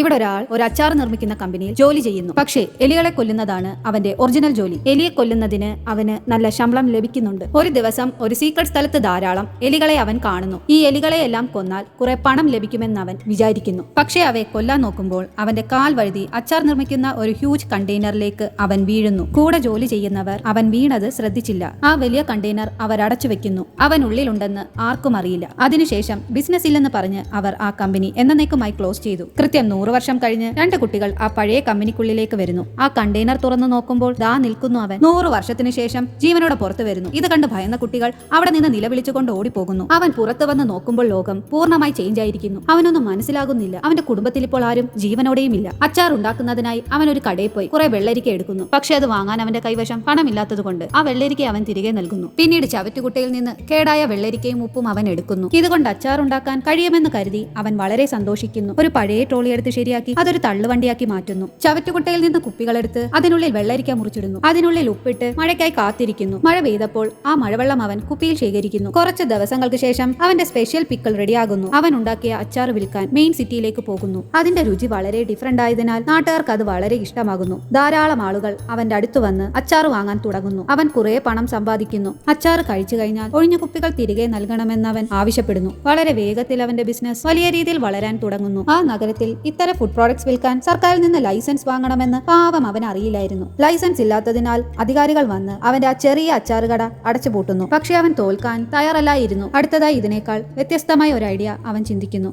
ഇവിടെ ഒരാൾ ഒരു അച്ചാർ നിർമ്മിക്കുന്ന കമ്പനിയിൽ ജോലി ചെയ്യുന്നു. പക്ഷേ എലികളെ കൊല്ലുന്നതാണ് അവന്റെ ഒറിജിനൽ ജോലി. എലിയെ കൊല്ലുന്നതിന് അവന് നല്ല ശമ്പളം ലഭിക്കുന്നുണ്ട്. ഒരു ദിവസം ഒരു സീക്രട്ട് സ്ഥലത്ത് ധാരാളം എലികളെ അവൻ കാണുന്നു. ഈ എലികളെ എല്ലാം കൊന്നാൽ കുറെ പണം ലഭിക്കുമെന്ന് അവൻ വിചാരിക്കുന്നു. പക്ഷേ അവയെ കൊല്ലാൻ നോക്കുമ്പോൾ അവന്റെ കാൽ വഴുതി അച്ചാർ നിർമ്മിക്കുന്ന ഒരു ഹ്യൂജ് കണ്ടെയ്നറിലേക്ക് അവൻ വീഴുന്നു. കൂടെ ജോലി ചെയ്യുന്നവർ അവൻ വീണത് ശ്രദ്ധിച്ചില്ല. ആ വലിയ കണ്ടെയ്നർ അവർ അടച്ചു വെക്കുന്നു. അവൻ ഉള്ളിലുണ്ടെന്ന് ആർക്കും അറിയില്ല. അതിനുശേഷം ബിസിനസ് ഇല്ലെന്ന് പറഞ്ഞ് അവർ ആ കമ്പനി എന്നേക്കുമായി ക്ലോസ് ചെയ്തു. കൃത്യം 100 വർഷം കഴിഞ്ഞ് 2 കുട്ടികൾ ആ പഴയ കമ്പനിക്കുള്ളിലേക്ക് വരുന്നു. ആ കണ്ടെയ്നർ തുറന്നു നോക്കുമ്പോൾ ദാ നിൽക്കുന്നു അവൻ. 100 വർഷത്തിന് ശേഷം ജീവനോടെ പുറത്തു വരുന്നു. ഇത് കണ്ട് ഭയന്ന കുട്ടികൾ അവിടെ നിന്ന് നിലവിളിച്ചുകൊണ്ട് ഓടിപ്പോകുന്നു. അവൻ പുറത്തു വന്ന് നോക്കുമ്പോൾ ലോകം പൂർണ്ണമായി ചേഞ്ച് ആയിരിക്കുന്നു. അവനൊന്നും മനസ്സിലാകുന്നില്ല. അവന്റെ കുടുംബത്തിൽ ഇപ്പോൾ ആരും ജീവനോടെയും ഇല്ല. അച്ചാർ ഉണ്ടാക്കുന്നതിനായി അവൻ ഒരു കടയിൽ പോയി കുറെ വെള്ളരിക്ക എടുക്കുന്നു. പക്ഷെ അത് വാങ്ങാൻ അവന്റെ കൈവശം പണമില്ലാത്തതുകൊണ്ട് ആ വെള്ളരിക്ക അവൻ തിരികെ നൽകുന്നു. പിന്നീട് ചവറ്റുകുട്ടയിൽ നിന്ന് കേടായ വെള്ളരിക്കയും ഉപ്പും അവൻ എടുക്കുന്നു. ഇതുകൊണ്ട് അച്ചാർ ഉണ്ടാക്കാൻ കഴിയുമെന്ന് കരുതി അവൻ വളരെ സന്തോഷിക്കുന്നു. ഒരു പഴയ ട്രോളി എടുത്ത് ശരിയാക്കി അതൊരു തള്ളുവണ്ടിയാക്കി മാറ്റുന്നു. ചവറ്റുകുട്ടയിൽ നിന്ന് കുപ്പികളെടുത്ത് അതിനുള്ളിൽ വെള്ളരിക്ക മുറിച്ചിടുന്നു. അതിനുള്ളിൽ ഉപ്പിട്ട് മഴയ്ക്കായി കാത്തിരിക്കുന്നു. മഴ പെയ്തപ്പോൾ ആ മഴവെള്ളം അവൻ കുപ്പിയിൽ ശേഖരിക്കുന്നു. കുറച്ച് ദിവസങ്ങൾക്ക് ശേഷം അവന്റെ സ്പെഷ്യൽ പിക്കിൾ റെഡിയാകുന്നു. അവൻ ഉണ്ടാക്കിയ അച്ചാർ വിൽക്കാൻ മെയിൻ സിറ്റിയിലേക്ക് പോകുന്നു. അതിന്റെ രുചി വളരെ ഡിഫറന്റ് ആയതിനാൽ നാട്ടുകാർക്ക് അത് വളരെ ഇഷ്ടമാകുന്നു. ധാരാളം ആളുകൾ അവന്റെ അടുത്ത് വന്ന് അച്ചാർ വാങ്ങാൻ തുടങ്ങുന്നു. അവൻ കുറെ പണം സമ്പാദിക്കുന്നു. അച്ചാർ കഴിച്ചു കഴിഞ്ഞാൽ ഒഴിഞ്ഞ കുപ്പികൾ തിരികെ നൽകണമെന്ന് അവൻ ആവശ്യപ്പെടുന്നു. വളരെ വേഗത്തിൽ അവന്റെ ബിസിനസ് വലിയ രീതിയിൽ വളരാൻ തുടങ്ങുന്നു. ആ നഗരത്തിൽ ഇത്തരം ഫുഡ് പ്രോഡക്ട്സ് വിൽക്കാൻ സർക്കാരിൽ നിന്ന് ലൈസൻസ് വാങ്ങണമെന്ന് പാവം അവൻ അറിയില്ലായിരുന്നു. ലൈസൻസ് ഇല്ലാത്തതിനാൽ അധികാരികൾ വന്ന് അവന്റെ ആ ചെറിയ അച്ചാറുകട അടച്ചുപൂട്ടുന്നു. പക്ഷെ അവൻ തോൽക്കാൻ തയ്യാറല്ലായിരുന്നു. അടുത്തതായി ഇതിനേക്കാൾ വ്യത്യസ്തമായ ഒരു ഐഡിയ അവൻ ചിന്തിക്കുന്നു.